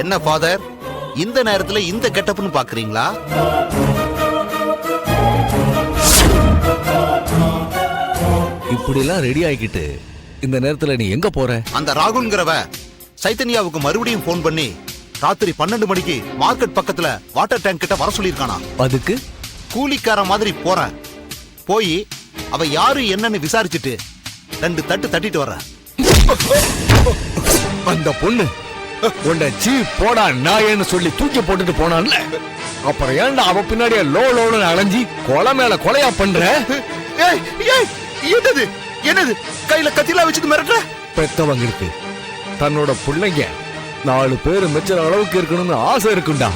என்ன ஃபாதர், இந்த நேரத்துல இந்த கெட்டப்னு பாக்குறீங்களா? இப்படிலாம் ரெடி ஆகிக்கிட்டு இந்த நேரத்துல நீ எங்க போற? அந்த ராகுல்ங்கிறவ சைத்தன்யாவுக்கு மறுபடியும் போன் பண்ணி ராத்திரி 12 மணிக்கு மார்க்கெட் பக்கத்துல வாட்டர் டேங்க் கிட்ட வர சொல்லியிருக்கானா. அதுக்கு கூலிக்கார மாதிரி போறேன், போய் அவ யாரு என்னன்னு விசாரிச்சுட்டு 2 தட்டு தட்டிட்டு வர்ற. அந்த பொண்ணு உன்னை சீ போடா நாயன்னு சொல்லி தூக்கி போட்டுட்டு போனான்ல, அப்புறம் ஏன்டா அவ பின்னாடியே லோன்னு அலைஞ்சி கொலை மேல கொலையா பண்ற? என்னது என்னது கையில கத்திலா வச்சுட்டு மிரட்டுற? பெத்தவங்களுக்கு தன்னோட பிள்ளைங்க 4 பேரு மெச்சுற அளவுக்கு இருக்கணும்னு ஆசை இருக்குண்டா.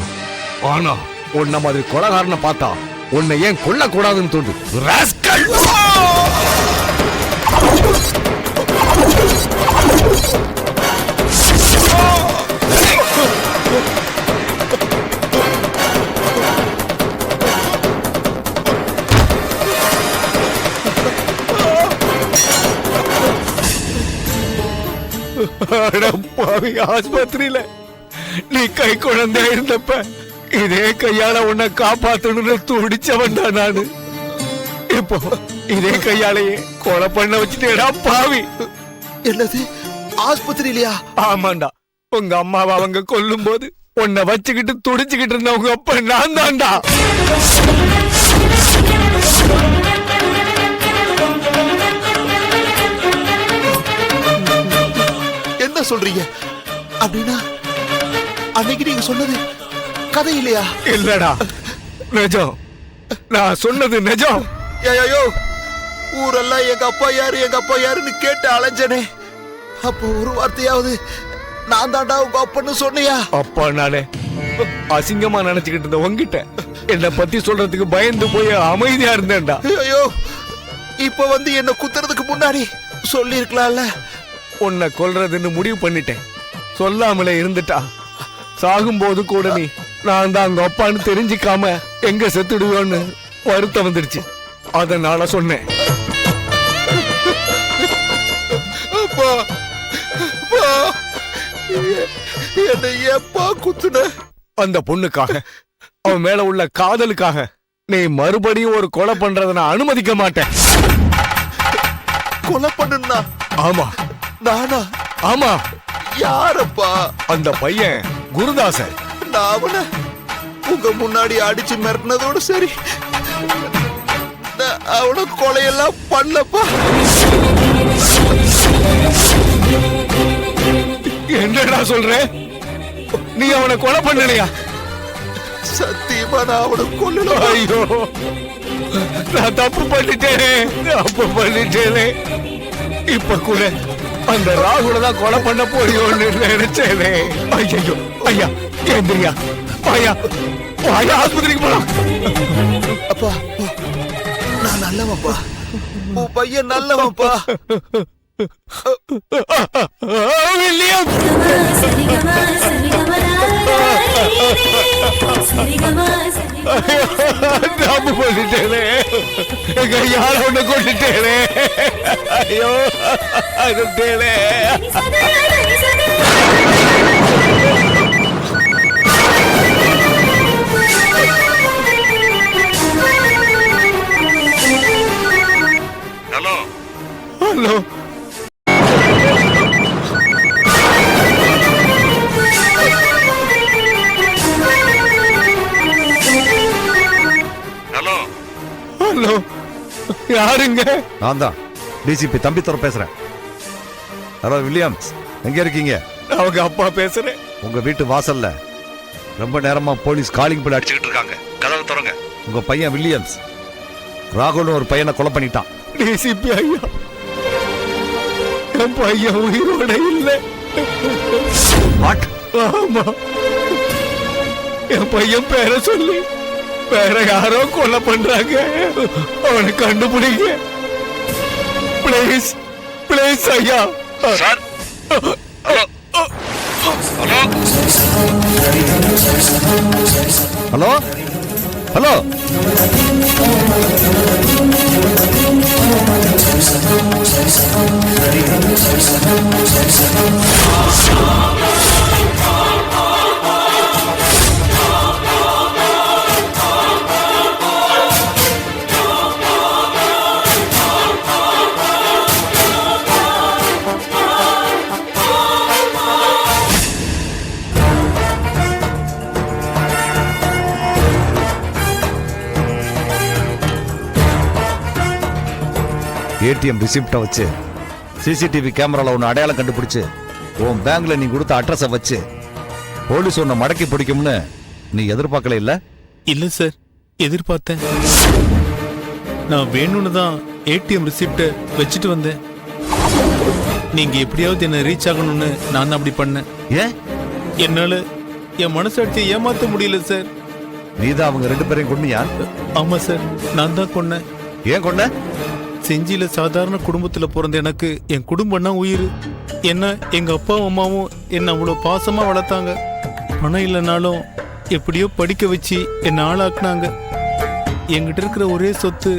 ஆனா உன்ன மாதிரி கொலைகாரனை பார்த்தா உன்னை ஏன் கொல்ல கூடாதுன்னு தோணுது. ராஸ்கல்! ஆஸ்பத்திரியில நீ கை குழந்தை இருந்தப்ப இதே கையால உன்னை காப்பாத்தணும்னு துடிச்சவன் தான் நானு. இப்போ இதே கையாலேயே கொலை பண்ண வச்சுட்டேடா பாவி. என்னது ஆஸ்பத்திரியிலயா? ஆமாண்டா, உங்க அம்மாவை அவங்க கொல்லும் போது உன்னை வச்சுக்கிட்டு துடிச்சுக்கிட்டு இருந்த உங்க அப்பா நான் தான்டா. என்ன சொல்றீங்க? அப்படின்னா அன்னைக்கு நீங்க சொன்னது கதை இல்லையா? இல்லடா, நிஜம். நான் சொன்னது நிஜம். ஐயோ, ஊரெல்லாம் எங்க அப்பா யாரு எங்க அப்பா யாருன்னு கேட்டு அலைஞ்சனே, அப்போ ஒரு வார்த்தையாவது நான் தாண்டா உங்க அப்பன்னு சொன்னியா? அப்பா நானே அசிங்கமா நினைச்சுக்கிட்டு இருந்த உங்ககிட்ட என்ன பத்தி சொல்றதுக்கு பயந்து போய் அமைதியா இருந்தேன்டா. ஐயோ, இப்ப வந்து என்ன குத்துறதுக்கு முன்னாடி சொல்லி இருக்கலாம்ல. உன்னை கொல்றதுன்னு முடிவு பண்ணிட்டேன். சொல்லாமலே இருந்துட்டா சாகும்போது கூட நீ நான் தான் அங்க அப்பான்னு தெரிஞ்சுக்காம எங்க செத்துடுவோன்னு வருத்தம் வந்துடுச்சு. அதனால சொன்னேன். அப்பா, என்னை எப்பா குத்துன? அந்த பொண்ணுக்காக, அவன் மேல உள்ள காதலுக்காக நீ மறுபடியும் ஒரு கொலை பண்றத நான் அனுமதிக்க மாட்டேன். கொலை பண்ணுனா? ஆமா. நானா? ஆமா. யாரப்பா? அந்த பையன் குருதாசன். நான் அவனை உங்க முன்னாடி அடிச்சு மிரட்டினதோட சரி, அவனை கொலையெல்லாம் பண்ணலப்பா. என்னடா சொல்ற? நீ அவனை கொலை பண்ணலையா? சத்தியமா நான் அவனை கொல்லல. ஐயோ, நான் தப்பு பண்ணிட்டேனே. இப்ப கூட அந்த ராகுல தான் கொலை பண்ண போறியோன்னு நினைச்சேனே. ஐயோ, ஐயா ஏந்திரியா, ஐயா ஐயா, ஆஸ்பத்திரிக்கு போலாம். அப்பா, நான் நல்லவன்ப்பா, உன் பையன் நல்லவன்ப்பா. வில்லியம், தப்பு பண்ணிட்டேனே. எங்க யார ஒண்ணு கொண்டுட்டேனே. ஐயோ, அதுட்டேனே. ஹலோ ஹலோ, ஹலோ, யாருங்க? நான் தான் டிசிபி தம்பித்துறை பேசுறேன். ஹலோ வில்லியம்ஸ், எங்க இருக்கீங்க? அவங்க அப்பா பேசுறேன். உங்க வீட்டு வாசல்ல ரொம்ப நேரமா போலீஸ் காலிங் பெல் அடிச்சுக்கிட்டு இருக்காங்க. கதவை திறங்க. உங்க பையன் வில்லியம்ஸ் ராகுல்னு ஒரு பையனை கொலை பண்ணிட்டான். டிசிபி ஐயா, என் பையன் உயிரோட இல்லை. ஆமா, என் பையன் பேரை சொல்லி வேற யாரோ கொலை பண்றாங்க. அவனை கண்டுபிடிங்க பிளீஸ், பிளீஸ் ஐயா. சார், ஹலோ ஹலோ, ஏடிஎம் ரிசிப்டை வச்சு சிசிடிவி கேமரால உன்னை அடையாளம் கண்டுபிடிச்சு உன் பேங்க்ல நீ கொடுத்த அட்ரஸை வச்சு போலீஸ் உன்னை மடக்கி பிடிக்கும்னு நீ எதிர்பார்க்கல இல்ல? இல்ல சார், எதிர்பார்த்தேன். நான் வேணும்னு தான் ஏடிஎம் ரிசிப்ட வச்சுட்டு வந்தேன். நீங்க எப்படியாவது என்ன ரீச் ஆகணும்னு நான் தான் அப்படி பண்ணேன். ஏன்? என்னால என் மனசாட்சியை ஏமாத்த முடியல சார். நீதான் அவங்க 2 பேரையும் கொன்னியா? ஆமா சார், நான் தான் கொன்னேன். ஏன் கொன்ன? செஞ்சியில சாதாரண குடும்பத்துல பிறந்த எனக்கு என் குடும்பம்னா உயிர். என்ன எங்க அப்பாவும் அம்மாவும் என்ன அவ்வளவு பாசமா வளர்த்தாங்க. பணம் இல்லைனாலும் எப்படியோ படிக்க வச்சு என்ன ஆளாக்குனாங்க. என்கிட்ட இருக்கிற ஒரே சொத்து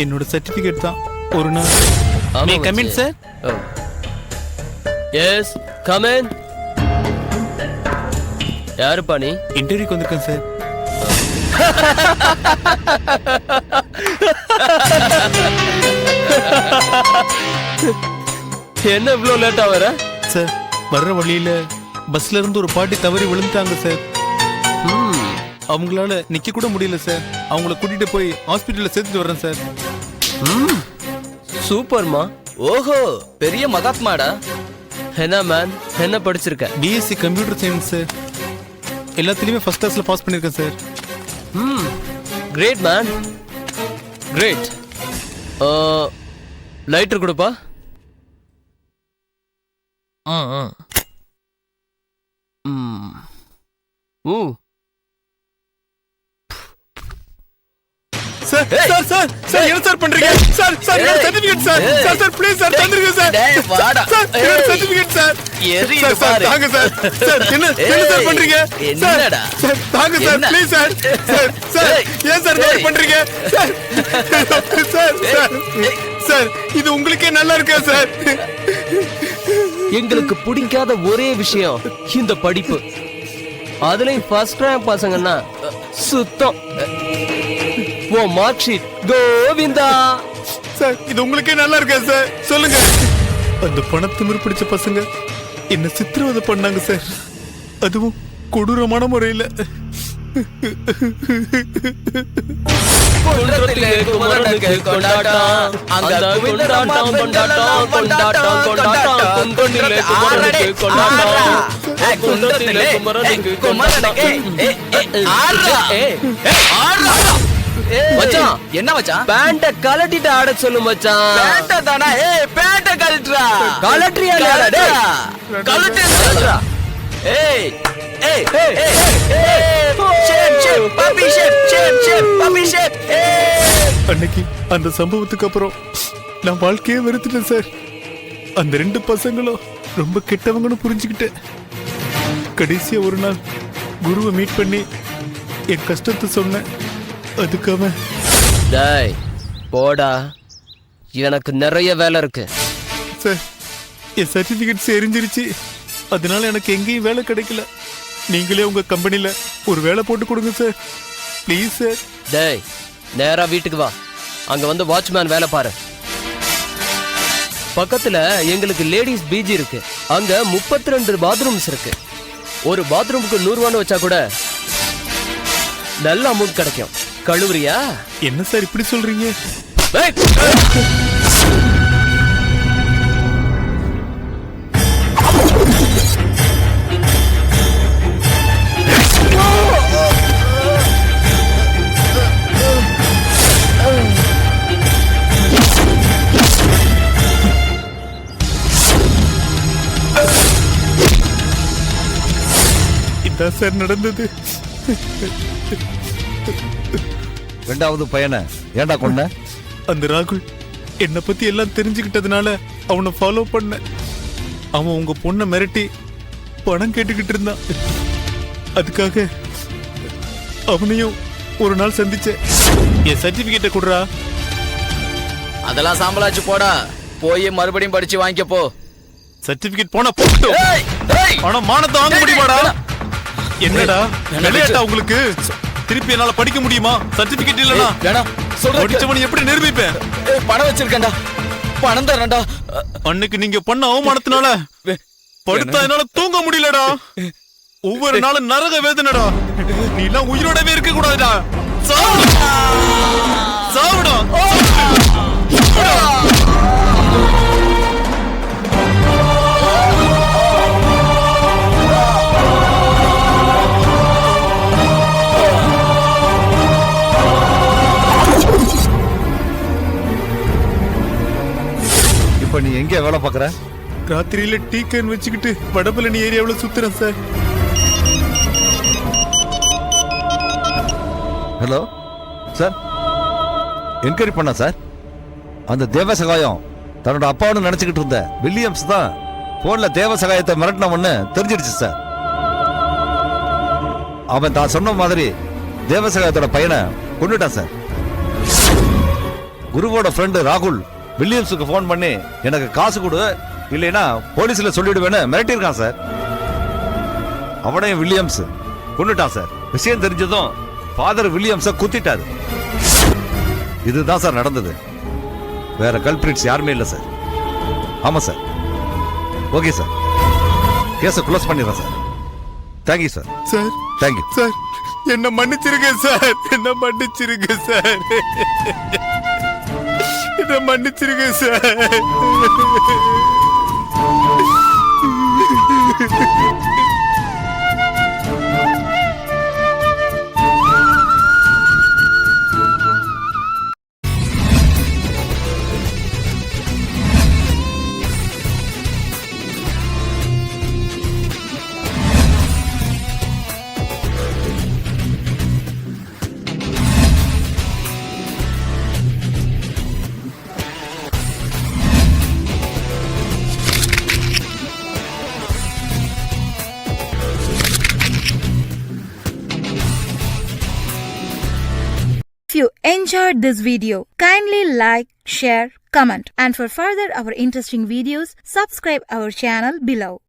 என்னோட சர்டிபிகேட் தான். ஒரு நாள் ஆமா come in sir. Yes come in. யாருப்பா நீ? இன்டர்வியூக்கு வந்திருக்கேன் சார். என்ன இவ்வளவு லேட்டா வர? சார், வர்ற வழியில பஸ்ல இருந்து ஒரு பாட்டி தவறி விழுந்துட்டாங்க சார். அவங்களால நிக்க கூட முடியல சார். அவங்கள கூட்டிட்டு போய் ஹாஸ்பிட்டல்ல சேர்த்துட்டு வர்றேன் சார். சூப்பர்மா. ஓஹோ, பெரிய மகாத்மாடா. என்ன மேன், என்ன படிச்சிருக்க? BSc computer science sir. எல்லாத்துலயுமே ஃபர்ஸ்ட் கிளாஸ்ல பாஸ் பண்ணிருக்கேன் sir. Great man, great. Lighter கொடுப்பா. சார் சார் சார் சார் என்ன சார் பண்றீங்க? சார் சார் என்னோட certificate sir. Sir sir please sir தந்துருங்க சார். டேய் வாடா. சார் என்னோட சர்டிபிகேட் சார். எரி சார் சார் தாங்க சார். சார் என்ன சார் பண்றீங்க? என்னடா? சார் தாங்க sir please sir. Sir sir ஏன் சார் இப்படி பண்றீங்க? சார் சார் சார் சார் இது உங்களுக்கே நல்லா இருக்கா சார்? எங்களுக்கு பிடிக்காத ஒரே விஷயம் இந்த படிப்பு. அதுலயும் ஃபர்ஸ்ட் ரேங்க் பசங்கன்னா சுத்தம். ஓ மார்க் ஷீட் கோவிந்தா. சார் இது உங்களுக்கே நல்லா இருக்கா சார்? சொல்லுங்க. அந்த பணத்திமிரு பிடிச்ச பசங்க என்ன சித்திரவதை பண்ணாங்க சார். அதுவும் கொடூரமான முறையில். குன்றத்திலே குமரனுக்கு கொண்டாட்டம், அந்த குவிந்தரம்மா கொண்டாட்டம் கொண்டாட்டம் கொண்டாட்டம். குன்றத்திலே குமரனுக்கு கொண்டாட்டம், குன்றத்திலே குமரனுக்கு. மச்சான், என்ன மச்சான்? பேண்ட கலட்டிட்டு ஆட சொல்லு மச்சான். பேண்ட தானா? பேண்ட கழட்டுறா. கலட்ரியா இல்லையாடா டேய்? கழட்டுறா. ஏய் ஏய் ஏய் ஏய் shape shape puppy shape shape shape puppy shape. அன்னைக்கு அந்த சம்பவத்துக்கு அப்புறம் நான் வாழ்க்கையே வெறுத்துட்டேன் சார். அந்த 2 பசங்களும் ரொம்ப கெட்டவங்கன்னு புரிஞ்சுக்கிட்டேன். கடைசியா ஒரு நாள் குருவை மீட் பண்ணி என் கஷ்டத்தை சொன்னேன். அதுக்கு அவன் டேய் போடா, எனக்கு நிறைய வேலை இருக்கு. சார் என் சர்டிபிகேட்ஸ் எரிஞ்சிருச்சு. அதனால எனக்கு எங்கேயும் வேலை கிடைக்கல. நீங்களே உங்க கம்பெனில ஒரு வேலை போட்டு கொடுங்க சார் ப்ளீஸ் சார். டேய் நேரா வீட்டுக்கு வா. அங்க வந்து வாட்ச்மேன் வேலை பாரு. பக்கத்துல எங்களுக்கு லேடிஸ் பிஜி இருக்கு. அங்க 32 பாத்ரூம்ஸ் இருக்கு. ஒரு பாத்ரூமுக்கு 100 ரூபான்னு வச்சா கூட நல்ல அமௌண்ட் கிடைக்கும். கழுவுறியா? என்ன சார் இப்படி சொல்றீங்க? இதான் சார் நடந்தது. 2வது பையனை ஏன்டா கொன்ன? அந்த ராகுல் என்னை பத்தி எல்லாம் தெரிஞ்சுக்கிட்டதுனால அவனை ஃபாலோ பண்ண. அவன் உங்க பொண்ணை மிரட்டி பணம் கேட்டுக்கிட்டு இருந்தான். அதுக்காக அவனையும் ஒரு நாள் சந்திச்சேன். என் சர்டிபிகேட்டை கொடுறா. அதெல்லாம் சாம்பலாச்சு போடா. போய் மறுபடியும் படிச்சு வாங்கிக்க போ. சர்டிபிகேட் போனா போட்டும். ஆனா மானத்தை வாங்க முடியுமாடா? என்னடா விளையாட்டா உங்களுக்கு? திருப்பி என்னால படிக்க முடியுமா? சர்டிபிகேட் இல்லனா வேணாம் சொல்றேன். படிச்சவன் எப்படி நிரூபிப்பேன்? பணம் வச்சிருக்கேன்டா, பணம் தரேன்டா. அன்னைக்கு நீங்க பண்ண அவமானத்தினால படுத்தா என்னால தூங்க முடியலடா. ஒவ்வொரு நாளும் நரக வேதனைடா. நீ எல்லாம் உயிரோடவே இருக்க கூடாதுடா. சாவுடா. இப்ப நீ எங்க வேலை பாக்குற? ராத்திரியில டீ கேன் வச்சுக்கிட்டு வடபழனி ஏரியாவுல சுத்துறேன் சார். ஹலோ சார், என்கொயரி பண்ண சார். அந்த தேவசகாயம் தன்னோட அப்பாவுன்னு நினைச்சுக்கிட்டு இருந்த வில்லியம்ஸ் தான் போன்ல தேவசகாயத்தை மிரட்டினவன்னு தெரிஞ்சிடுச்சு சார். அவன் தான் சொன்ன மாதிரி தேவசகாயத்தோட பையனை கொண்டுட்டான் சார். குருவோட ஃப்ரெண்டு ராகுல் வில்லியம்ஸுக்கு ஃபோன் பண்ணி எனக்கு காசு கொடு இல்லைன்னா போலீஸ்ல சொல்லிடுவேன்னு மிரட்டியிருக்கான் சார். அவனையும் வில்லியம்ஸ் கொண்டுட்டான் சார். விஷயம் தெரிஞ்சதும் ஃபாதர் வில்லியம்ஸை குத்திட்டாரு. இதுதான் சார் நடந்தது. வேற கல்பிரிட்ஸ் யாருமே இல்லை சார். ஆமா சார். ஓகே சார், கேஸை க்ளோஸ் பண்ணிடுறேன் sir. Thank you sir. Sir thank you sir, என்ன மன்னிச்சிருங்க சார். என்ன மன்னிச்சிருங்க சார். என்ன மன்னிச்சிருங்க sir. If you enjoyed this video, kindly like, share, comment, and for further our interesting videos, subscribe our channel below.